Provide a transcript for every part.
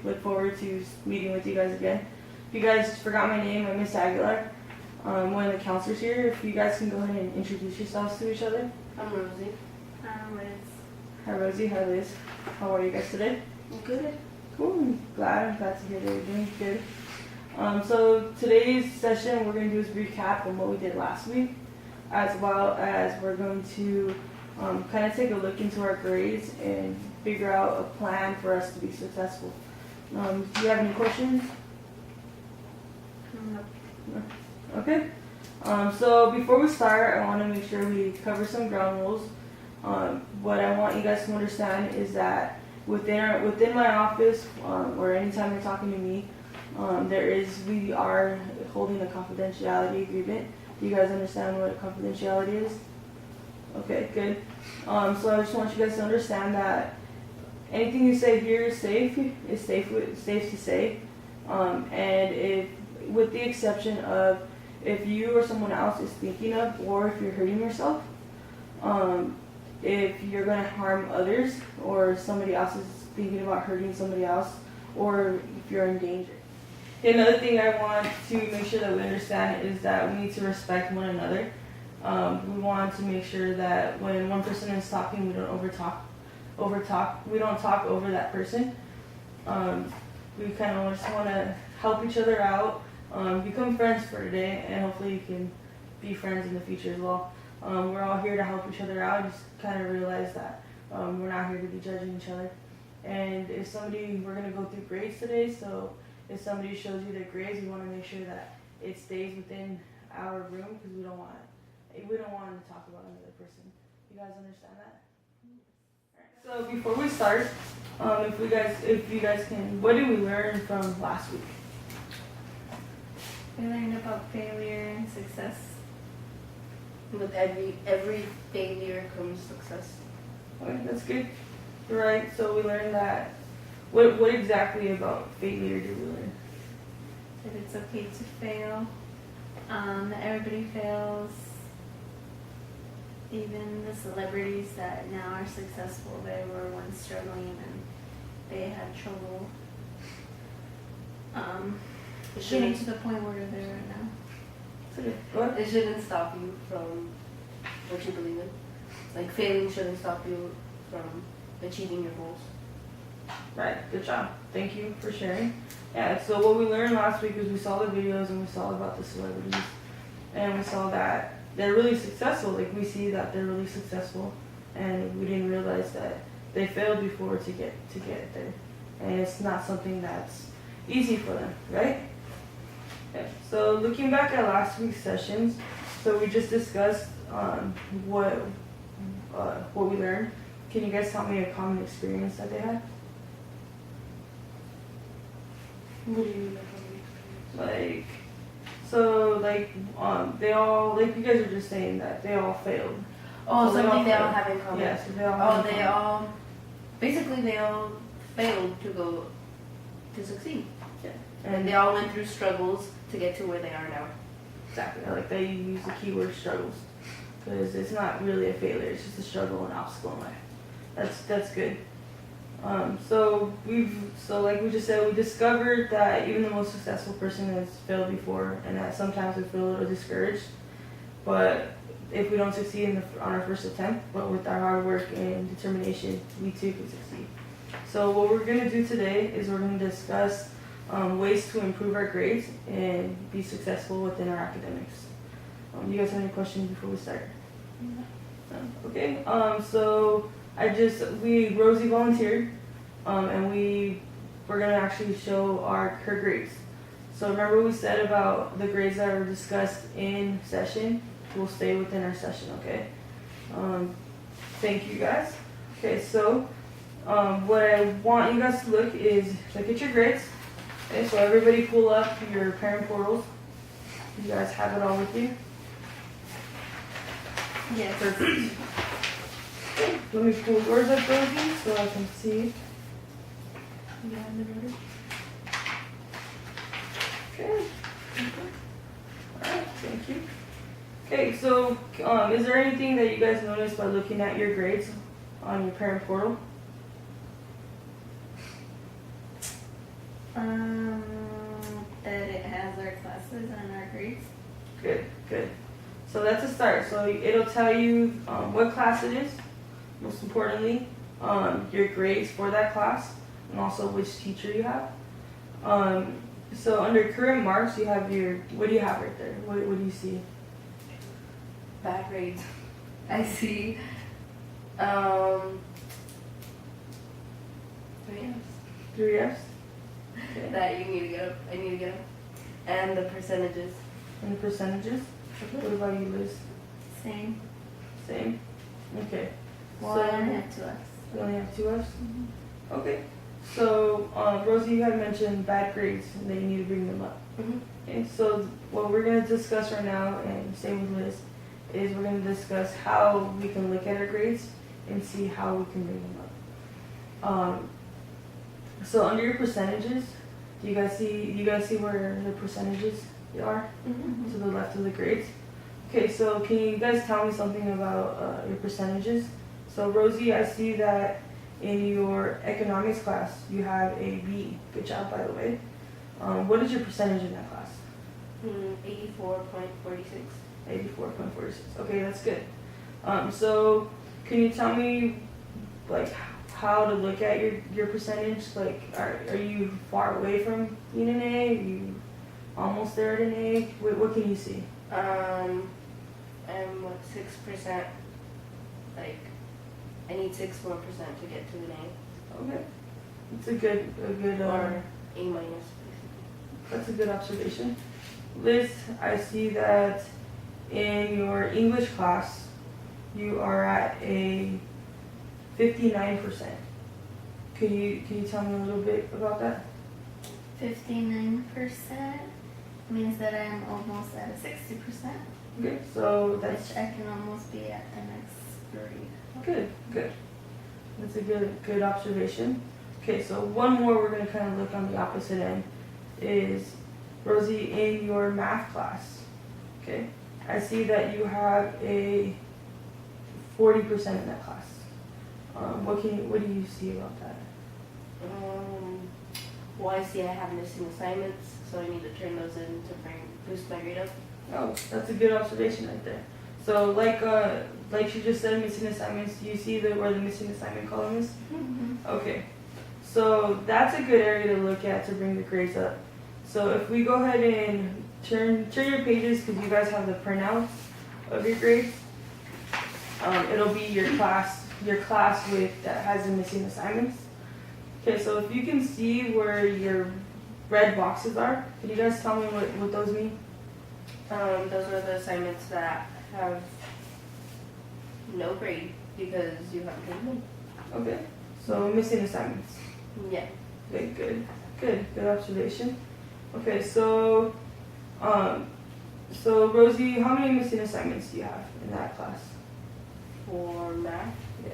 look forward to meeting with you guys again. If you guys forgot my name, I'm Miss Aguilar. One of the counselors here. If you guys can go ahead and introduce yourselves to each other. I'm Rosie. I'm Liz. Hi Rosie, hi Liz. How are you guys today? I'm good. Cool, I'm glad to hear that you're doing good. So today's session we're going to do is recap on what we did last week, as well as we're going to kind of take a look into our grades and figure out a plan for us to be successful. Do you have any questions? No. Okay. So before we start, I want to make sure we cover some ground rules. What I want you guys to understand is that within my office, or anytime you're talking to me, we are holding a confidentiality agreement. Do you guys understand what confidentiality is? Okay, good. So I just want you guys to understand that anything you say here is safe. It's safe to say, and if, with the exception of if you or someone else is thinking of, or if you're hurting yourself, if you're going to harm others, or somebody else is thinking about hurting somebody else, or if you're in danger. Another thing I want to make sure that we understand is that we need to respect one another. We want to make sure that when one person is talking, we don't overtalk. We don't talk over that person. We kind of just want to help each other out, become friends for today, and hopefully you can be friends in the future as well. We're all here to help each other out. Just kind of realize that we're not here to be judging each other. And we're going to go through grades today, so if somebody shows you their grades, we want to make sure that it stays within our room, because we don't want them to talk about another person. You guys understand that? Alright, so before we start, if you guys can, what did we learn from last week? We learned about failure and success. With every failure comes success. Okay, that's good. Right, so we learned that. What exactly about failure did we learn? That it's okay to fail. That everybody fails. Even the celebrities that now are successful, they were once struggling and they had trouble getting to the point where they're at now. What? It shouldn't stop you from what you believe in. Like failing shouldn't stop you from achieving your goals. Right, good job. Thank you for sharing. Yeah, so what we learned last week is we saw the videos and we saw about the celebrities. And we saw that they're really successful. Like, we see that they're really successful. And we didn't realize that they failed before to get there. And it's not something that's easy for them, right? Okay, so looking back at last week's sessions, so we just discussed what we learned. Can you guys tell me a common experience that they had? What do you mean by they all, like you guys are just saying that they all failed. Oh, so something they all have in common. Yeah, so they all have in common. Basically they all failed to succeed. Yeah. And they all went through struggles to get to where they are now. Exactly. I like that you use the keyword struggles, because it's not really a failure, it's just a struggle and obstacle in life. That's good. So like we just said, we discovered that even the most successful person has failed before, and that sometimes we feel a little discouraged. But if we don't succeed on our first attempt, but with our hard work and determination, we too can succeed. So what we're going to do today is we're going to discuss ways to improve our grades and be successful within our academics. You guys have any questions before we start? No. Okay. So Rosie volunteered, and we're gonna actually show her grades. So remember we said about the grades that were discussed in session will stay within our session, okay? Thank you guys. Okay, so what I want you guys to look at your grades. Okay, so everybody pull up your parent portals. You guys have it all with you? Yes. Perfect. Okay, let me pull yours up, Rosie, so I can see. You have the ruler? Okay. Alright, thank you. Okay, so is there anything that you guys noticed by looking at your grades on your parent portal? That it has our classes and our grades. Good, good. So that's a start. So it'll tell you what class it is, most importantly, your grades for that class, and also which teacher you have. So under current marks, you have your, what do you have right there? What do you see? Bad grades. I see. 3 Fs. 3 Fs? Okay. That you need to get up. I need to get up. And the percentages. And the percentages? What about you, Liz? Same. Same? Okay. Well, So- I only have 2 Fs. You only have 2 Fs? Mm-hmm. Okay. So, Rosie, you had mentioned bad grades and that you need to bring them up. Mm-hmm. Okay, so what we're going to discuss right now, and same with Liz, is we're going to discuss how we can look at our grades and see how we can bring them up. So under your percentages, do you guys see where the percentages are Mm-hmm. to the left of the grades? Okay, so can you guys tell me something about your percentages? So Rosie, I see that in your economics class you have a B. Good job, by the way. What is your percentage in that class? 84.46. 84.46. Okay, that's good. So can you tell me like how to look at your percentage? Like, are you far away from being an A? Are you almost there at an A? What can you see? I'm what 6%. Like, I need 6 more percent to get to an A Okay, it's a good or A minus, that's a good observation. Liz, I see that in your English class you are at a 59%. Can you tell me a little bit about that? 59% means that I'm almost at a 60%, Okay, so that's which I can almost be at the next grade. good. That's a good observation. Okay, so one more we're gonna kind of look on the opposite end is Rosie, in your math class. Okay, I see that you have a 40% in that class. What do you see about that? Well, I see I have missing assignments, so I need to turn those in to boost my grade up. Oh, that's a good observation right there. So like she just said, missing assignments. Do you see where the missing assignment column is? Mm-hmm. Okay, so that's a good area to look at to bring the grades up. So if we go ahead and turn your pages, because you guys have the printouts of your grades, it'll be your class with that has the missing assignments. Okay, so if you can see where your red boxes are, can you guys tell me what those mean? Those are the assignments that have no grade because you haven't taken them. Okay, so missing assignments. Yeah. Okay, good observation. Okay, so Rosie, how many missing assignments do you have in that class? For math, Yeah.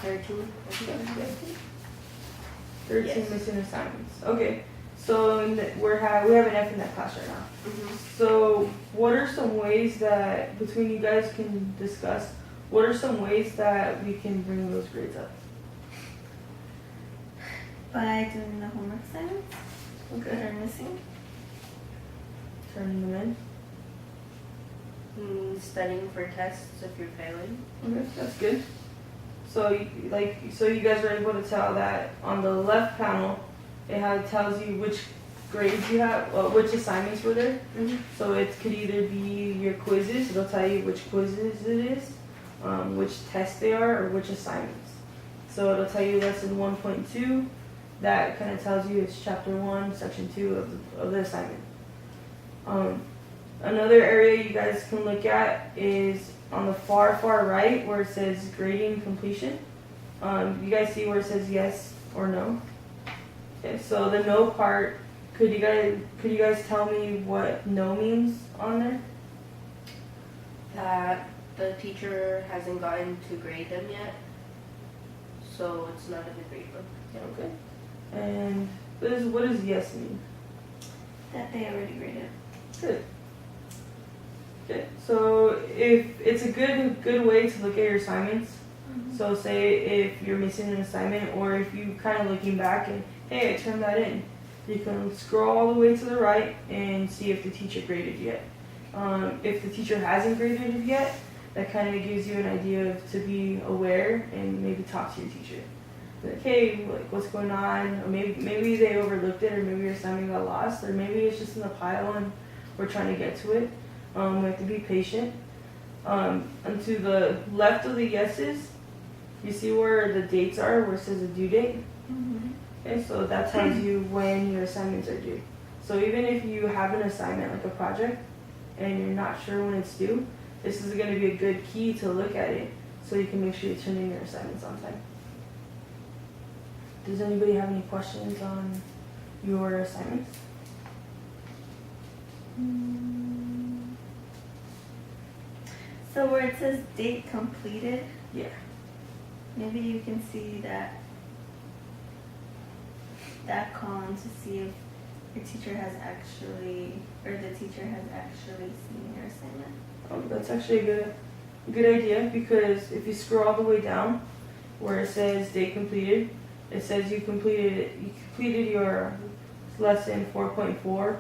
13. I think. 13 Yes. missing assignments. Okay, so we have an F in that class right now. Mm-hmm. So what are some ways that between you guys can discuss? What are some ways that we can bring those grades up? By doing the homework assignments that Okay, are missing. turning them Studying for tests if you're failing. in. Okay, that's good. So you guys are able to tell that on the left panel, tells you which grades you have, which assignments were there. Mm-hmm. So it could either be your quizzes, it'll tell you which quizzes it is, which tests they are, or which assignments. So it'll tell you lesson 1.2, that kind of tells you it's chapter 1, section 2 of the assignment. Another area you guys can look at is on the far right where it says grading completion. You guys see where it says yes or no? Okay, so the no part, could you guys tell me what no means on there? That the teacher hasn't gotten to grade them yet, so it's not in the grade book. Okay. And what does yes mean? That they already graded. Good. Okay, so if it's a good way to look at your assignments, So say if you're missing an assignment, or if you kind of looking back and, hey, I turned that in, you can scroll all the way to the right and see if the teacher graded yet. If the teacher hasn't graded it yet, that kind of gives you an idea of to be aware and maybe talk to your teacher. Like, hey, like what's going on? Or maybe they overlooked it, or maybe your assignment got lost, or maybe it's just in the pile and we're trying to get to it. We have to be patient. And to the left of the yeses, you see where the dates are, where it says the due date. Okay, so that tells you when your assignments are due. So even if you have an assignment like a project and you're not sure when it's due, this is going to be a good key to look at it so you can make sure you turn in your assignments on time. Does anybody have any questions on your assignments? So where it says date completed, Yeah. maybe you can see that column to see if your teacher has actually, or the teacher has actually seen your assignment. That's actually a good idea, because if you scroll all the way down where it says date completed, it says you completed your lesson 4.4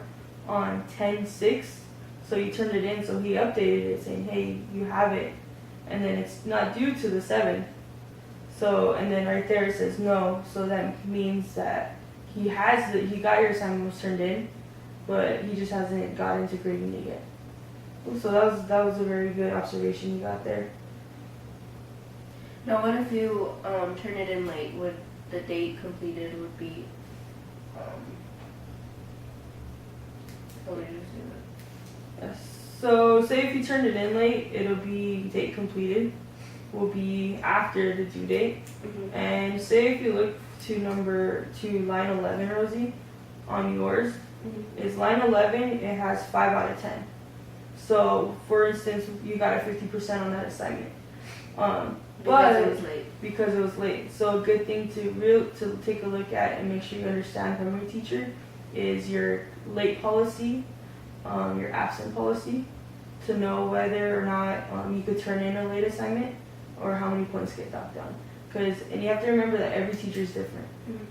on 10/6. So you turned it in, so he updated it saying, hey, you have it. And then it's not due to the 7th. So, and then right there it says no. So that means that he got your assignment was turned in, but he just hasn't got into grading it yet. So that was a very good observation you got there. Now, what if you turn it in late? Would the date completed would be how would you do that? Yes. So say if you turned it in late, it'll be date completed will be after the due date. And say if you look to line 11, Rosie, on yours, is line 11, it has 5 out of 10. So for instance, you got a 50% on that assignment. Because it was late. Because it was late. So a good thing to take a look at and make sure you understand from your teacher is your late policy, your absent policy, to know whether or not you could turn in a late assignment or how many points get knocked down. And you have to remember that every teacher is different.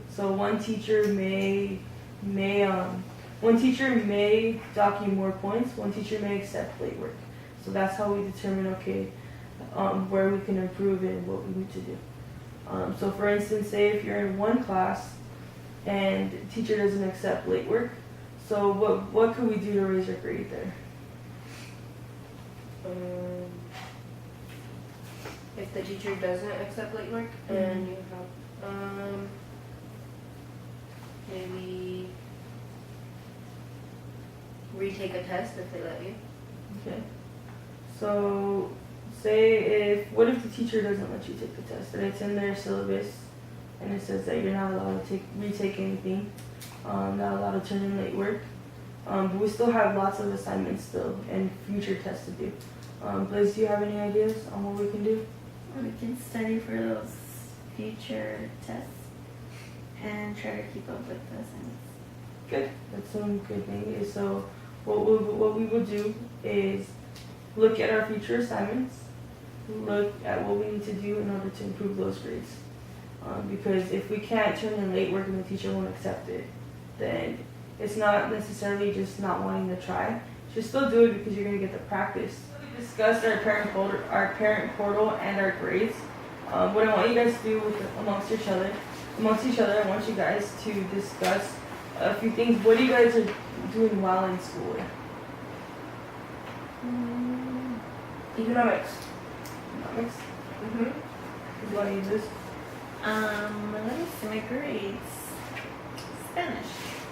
So one teacher may dock you more points. One teacher may accept late work. So that's how we determine where we can improve and what we need to do. So for instance, say if you're in one class and the teacher doesn't accept late work, so what could we do to raise your grade there? If the teacher doesn't accept late work, and you have maybe retake a test if they let you. Okay. So what if the teacher doesn't let you take the test and it's in their syllabus and it says that you're not allowed to retake anything, not allowed to turn in late work, but we still have lots of assignments still and future tests to do. Liz, do you have any ideas on what we can do? We can study for those future tests and try to keep up with the assignments. Good. That's some good thing. So what we will do is look at our future assignments, look at what we need to do in order to improve those grades. Because if we can't turn in late work and the teacher won't accept it, then it's not necessarily just not wanting to try. You should still do it because you're going to get the practice. We discussed our parent portal and our grades. What I want you guys to do amongst each other, I want you guys to discuss a few things. What are you guys are doing well in school? Economics. Economics? What do you use? Let me see my grades.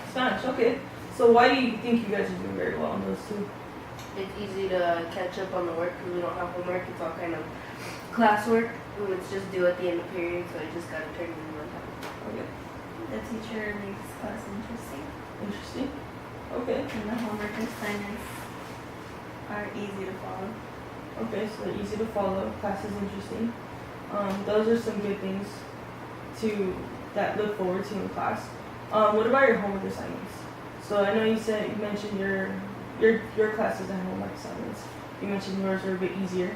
Spanish, okay. So why do you think you guys are doing very well in those two? It's easy to catch up on the work because we don't have homework. It's all kind of classwork. It's just due at the end of period, so I just got to turn it in one time. Okay. The teacher makes class interesting. Interesting. Okay. And the homework assignments are easy to follow. Okay, so they're easy to follow. Class is interesting. Those are some good things that look forward to in class. What about your homework assignments? So I know you mentioned your classes and homework assignments. You mentioned yours are a bit easier.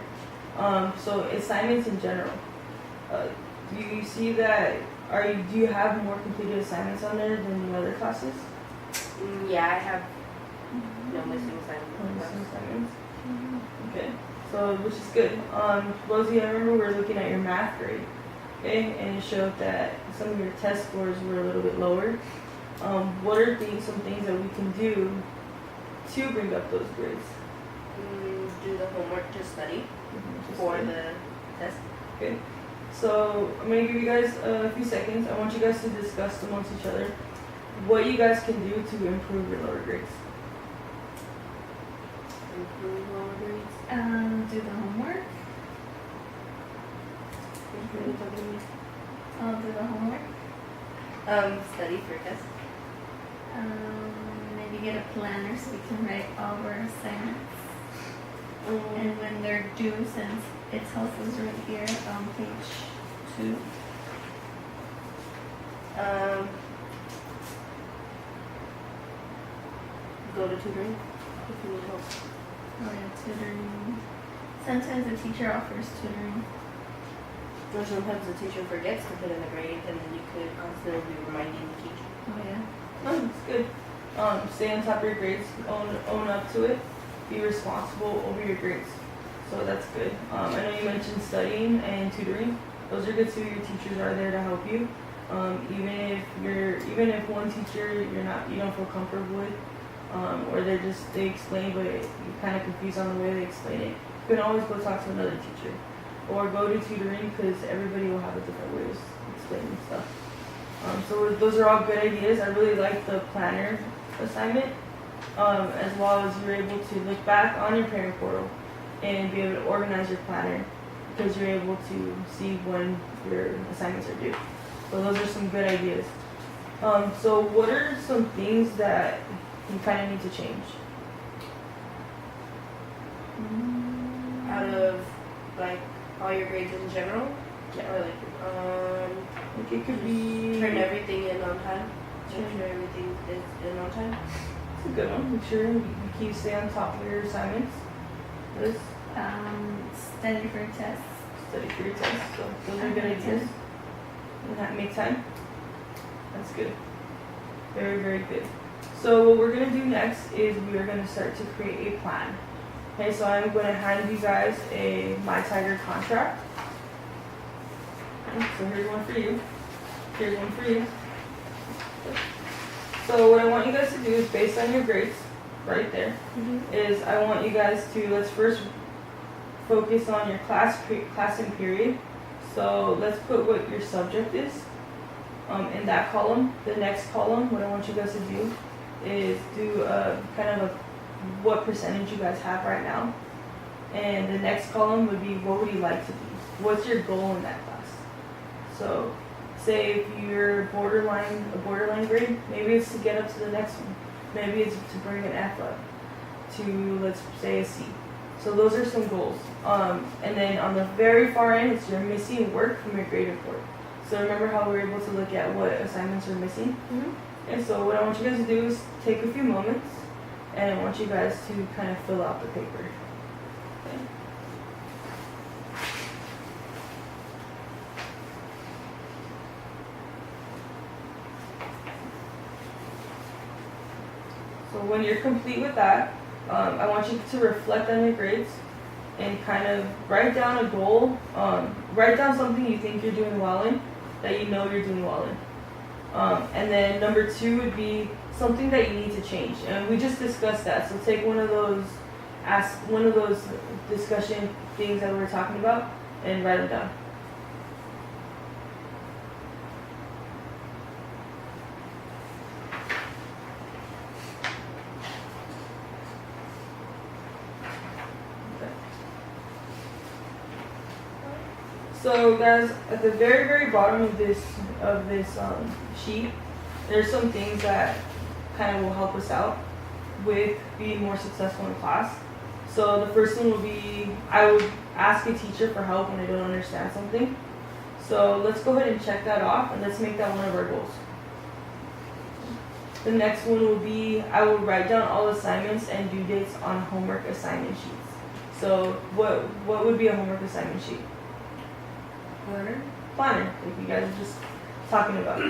So assignments in general. Do you see that? Do you have more completed assignments on there than the other classes? Yeah, I have no missing assignments. Missing assignments. Okay, so which is good. Rosie, I remember we were looking at your math grade, okay, and it showed that some of your test scores were a little bit lower. What are some things that we can do to bring up those grades? Do the homework to study for the test. Okay, so I'm gonna give you guys a few seconds. I want you guys to discuss amongst each other what you guys can do to improve your lower grades. Improve lower grades. Do the homework. I'll do the homework. Study for test. Maybe get a planner so we can write all of our assignments. And when they're due, since it tells us right here on page 2. Go to tutoring if you need help. Oh yeah, tutoring. Sometimes the teacher offers tutoring. Or sometimes the teacher forgets to put in the grade, and then you could constantly be reminding the teacher. Oh yeah. Oh, that's good. Stay on top of your grades, own up to it, be responsible over your grades. So that's good. I know you mentioned studying and tutoring. Those are good too. Your teachers are there to help you. Even if one teacher you don't feel comfortable with, or they explain but you're kind of confused on the way they explain it, you can always go talk to another teacher, or go to tutoring because everybody will have a different way of explaining stuff. So those are all good ideas. I really like the planner assignment, as well as you're able to look back on your parent portal and be able to organize your planner because you're able to see when your assignments are due. So those are some good ideas. So what are some things that you kind of need to change? Out of like all your grades in general, Yeah. or like Like it could be. turn everything in on time. Make sure everything is in on time. It's a good one. Make sure you keep stay on top of your assignments. This Study for tests. study for your tests. So those are good ideas. And that make time. That's good. Very, very good. So what we're gonna do next is we are gonna start to create a plan. Okay, so I'm gonna hand you guys a My Tiger contract. Okay, so here's one for you. Here's one for you. So what I want you guys to do is based on your grades, right there, is I want you guys to, let's first focus on your class and period. So let's put what your subject is in that column. The next column, what I want you guys to do is do a kind of a what percentage you guys have right now. And the next column would be what would you like to be? What's your goal in that class? So say if you're a borderline grade, maybe it's to get up to the next one. Maybe it's to bring an F up to, let's say, a C. So those are some goals. And then on the very far end, it's your missing work from your grade report. So remember how we were able to look at what assignments are missing? And so what I want you guys to do is take a few moments, and I want you guys to kind of fill out the paper. Okay. So when you're complete with that, I want you to reflect on your grades and kind of write down a goal. Write down something you think you're doing well in, that you know you're doing well in. And then number 2 would be something that you need to change. And we just discussed that. So take one of those discussion things that we were talking about and write them down. So guys, at the very, very bottom of this sheet, there's some things that kind of will help us out with being more successful in class. So the first one will be, I would ask a teacher for help when I don't understand something. So let's go ahead and check that off, and let's make that one of our goals. The next one will be, I will write down all assignments and due dates on homework assignment sheets. So what would be a homework assignment sheet? Learner. planner, like you guys were just talking about.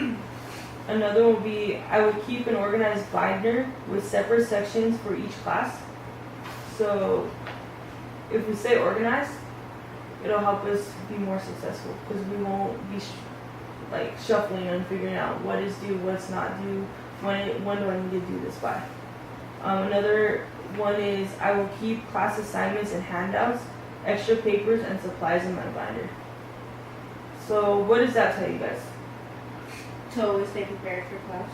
Another will be, I will keep an organized binder with separate sections for each class. So if we say organized, it'll help us be more successful because we won't be like shuffling and figuring out what is due, what's not due, when do I need to do this by. Another one is I will keep class assignments and handouts, extra papers, and supplies in my binder. So what does that tell you guys? To always stay prepared for class.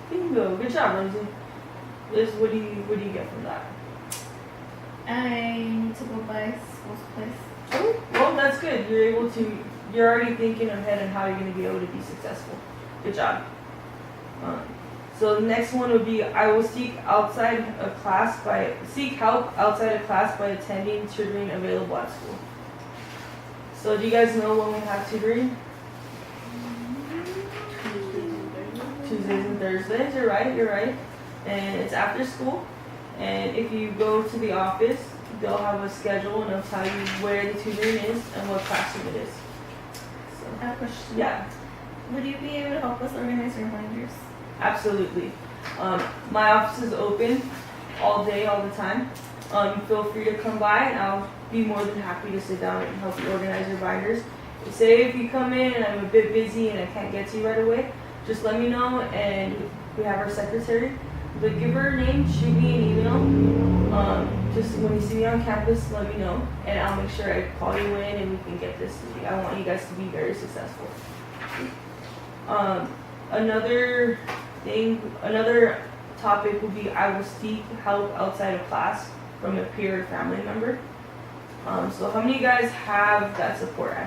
Bingo, good job, Rosie. Liz, what do you get from that? I need to go buy school supplies. Oh, well, that's good. You're already thinking ahead on how you're going to be able to be successful. Good job. So the next one would be I will seek help outside of class by attending tutoring available at school. So do you guys know when we have tutoring? Tuesdays and Thursdays. You're right. And it's after school. And if you go to the office, they'll have a schedule and they'll tell you where the tutoring is and what classroom it is. So, I have a question. yeah, Would you be able to help us organize our binders? absolutely. My office is open all day, all the time. Feel free to come by and I'll be more than happy to sit down and help you organize your binders. Say if you come in and I'm a bit busy and I can't get to you right away, just let me know and we have our secretary. But give her a name, shoot me an email. Just when you see me on campus, let me know, and I'll make sure I call you in and we can get this to you. I want you guys to be very successful. Another topic would be I will seek help outside of class from a peer or family member. So how many of you guys have that support at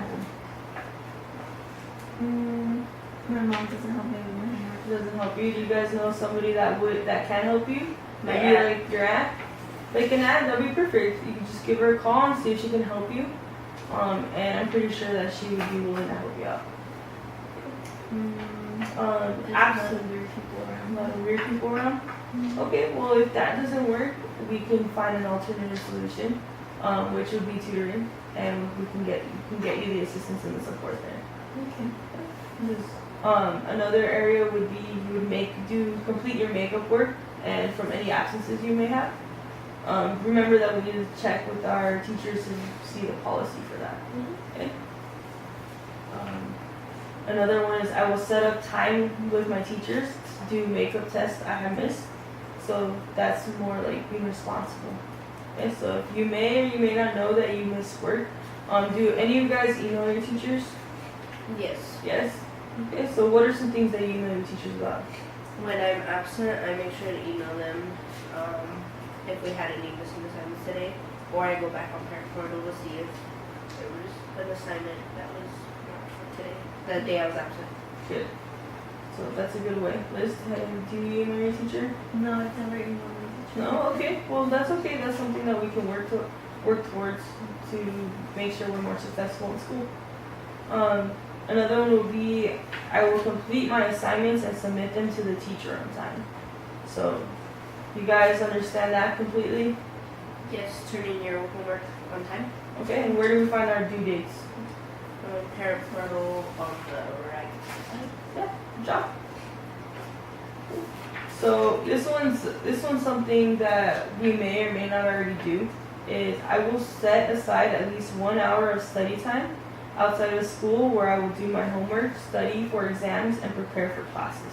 home? My mom doesn't help me with my homework. Doesn't help you? Do you guys know somebody that can help you? My Maybe aunt. like your aunt? Like an aunt, that'd be perfect. You can just give her a call and see if she can help you. And I'm pretty sure that she would be willing to help you out. There's a lot of weird people A around. lot of weird people around. Okay, well if that doesn't work, we can find an alternative solution, which would be tutoring, and we can get you the assistance and the support there. Okay. Another area would be you would complete your makeup work and from any absences you may have. Remember that we need to check with our teachers to see the policy for that. Okay. Another one is I will set up time with my teachers to do makeup tests I have missed. So that's more like being responsible. Okay, so if you may or you may not know that you missed work, do any of you guys email your teachers? Yes. Yes. Okay, so what are some things that you email your teachers about? When I'm absent, I make sure to email them if we had any missing assignments today, or I go back on parent portal to see if there was an assignment that was not for today, the day I was absent. Good. So that's a good way. Liz, do you email your teacher? No, I've never emailed my teacher. No? Okay. Well, that's okay. That's something that we can work towards to make sure we're more successful in school. Another one will be I will complete my assignments and submit them to the teacher on time. So, you guys understand that completely? Yes, turn in your homework on time. Okay, and where do we find our due dates? Parent portal on the right side. Yeah, good job. So this one's something that we may or may not already do. Is I will set aside at least 1 hour of study time outside of school where I will do my homework, study for exams, and prepare for classes.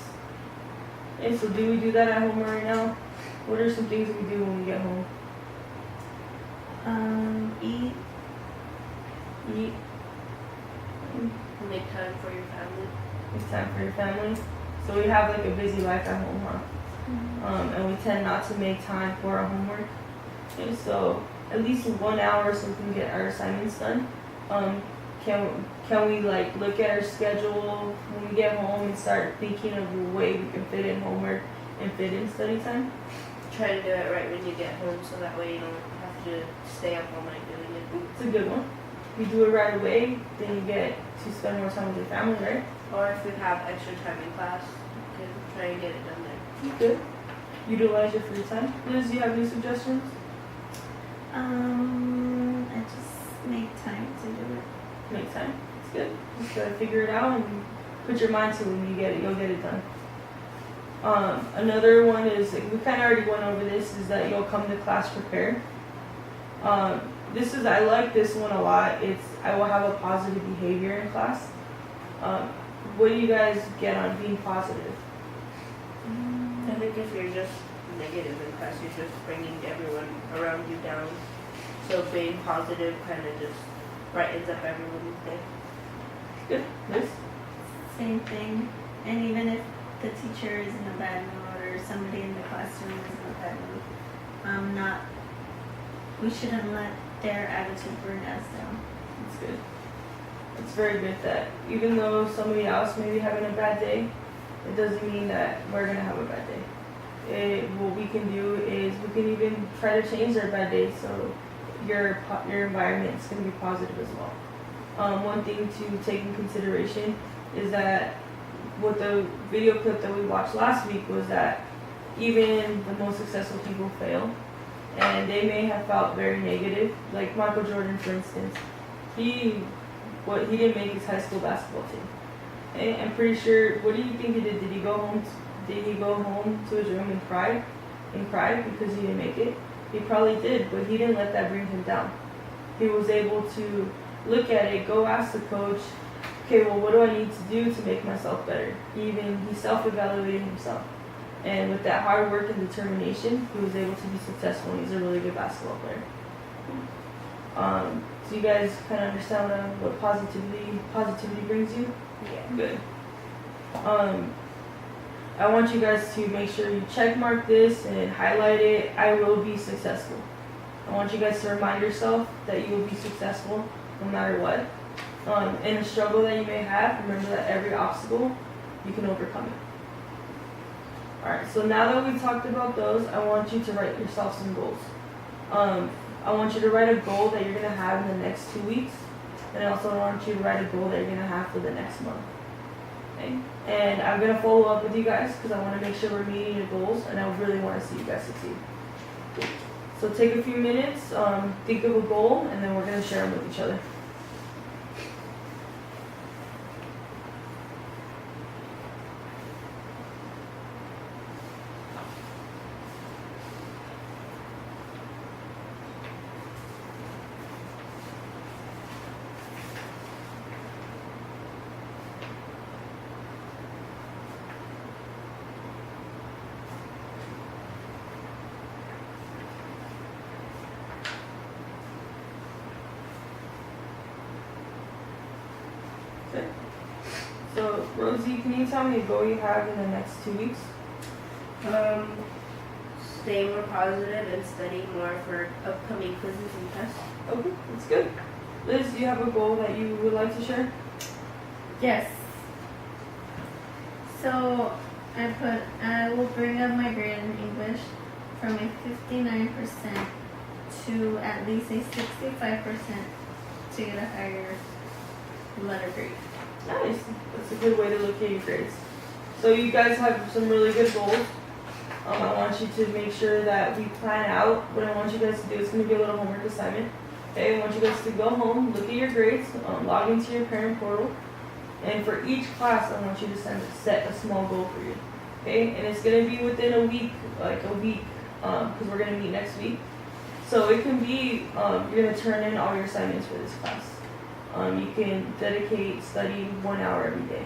Okay, so do we do that at home right now? What are some things we do when we get home? Eat. Eat. Make time for your family. It's time for your family. So we have like a busy life at home, huh? And we tend not to make time for our homework. Okay, so at least 1 hour so we can get our assignments done. Can we like look at our schedule when we get home and start thinking of a way we can fit in homework and fit in study time? Try to do it right when you get home so that way you don't have to stay up all night doing it. It's a good one. If you do it right away, then you get to spend more time with your family, right? Or if we have extra time in class, we can try and get it done there. Good. Utilize your free time. Liz, do you have any suggestions? I just make time to do it. Make time. It's good. Just gotta figure it out and put your mind to it. When you get it, you'll get it done. Another one is, we kind of already went over this, is that you'll come to class prepared. I like this one a lot. I will have a positive behavior in class. What do you guys get on being positive? I think if you're just negative in class, you're just bringing everyone around you down. So being positive kind of just brightens up everyone's day. Good. Liz? Same thing. And even if the teacher is in a bad mood or somebody in the classroom is in a bad mood, we shouldn't let their attitude bring us down. That's good. It's very good that even though somebody else may be having a bad day, it doesn't mean that we're going to have a bad day. What we can do is we can even try to change their bad day so your environment is going to be positive as well. One thing to take in consideration is that with the video clip that we watched last week was that even the most successful people fail, and they may have felt very negative. Like Michael Jordan, for instance, he didn't make his high school basketball team. And I'm pretty sure. What do you think he did? Did he go home to his room and cry because he didn't make it? He probably did, but he didn't let that bring him down. He was able to look at it, go ask the coach, okay, well, what do I need to do to make myself better? He self-evaluated himself. And with that hard work and determination, he was able to be successful, and he's a really good basketball player. So you guys kind of understand what positivity brings you? Yeah. Good. I want you guys to make sure you check mark this and highlight it. I will be successful. I want you guys to remind yourself that you will be successful no matter what. In a struggle that you may have, remember that every obstacle, you can overcome it. Alright, so now that we've talked about those, I want you to write yourself some goals. I want you to write a goal that you're going to have in the next 2 weeks. And I also want you to write a goal that you're going to have for the next month. Okay? And I'm going to follow up with you guys because I want to make sure we're meeting your goals, and I really want to see you guys succeed. So take a few minutes, think of a goal, and then we're going to share them with each other. Okay. So, Rosie, can you tell me a goal you have in the next 2 weeks? Stay more positive and study more for upcoming quizzes and tests. Okay, that's good. Liz, do you have a goal that you would like to share? Yes. So I will bring up my grade in English from a 59% to at least a 65% to get a higher letter grade. Nice. That's a good way to look at your grades. So you guys have some really good goals. I want you to make sure that we plan out what I want you guys to do. It's going to be a little homework assignment. Okay, I want you guys to go home, look at your grades, log into your parent portal, and for each class, I want you to set a small goal for you. Okay, and it's going to be within a week, because we're going to meet next week. So it can be, you're going to turn in all your assignments for this class. You can dedicate studying 1 hour every day.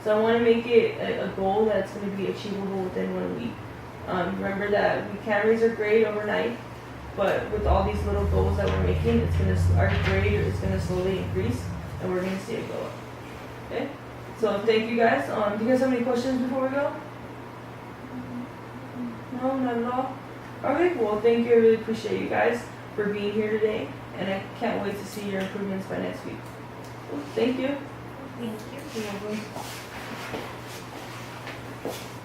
So I want to make it a goal that's going to be achievable within 1 week. Remember that we can't raise our grade overnight, but with all these little goals that we're making, our grade is going to slowly increase, and we're going to see it go up. Okay? So thank you guys. Do you guys have any questions before we go? No, not at all. Okay, well, thank you. I really appreciate you guys for being here today, and I can't wait to see your improvements by next week. Well, thank you. Thank you. You're welcome.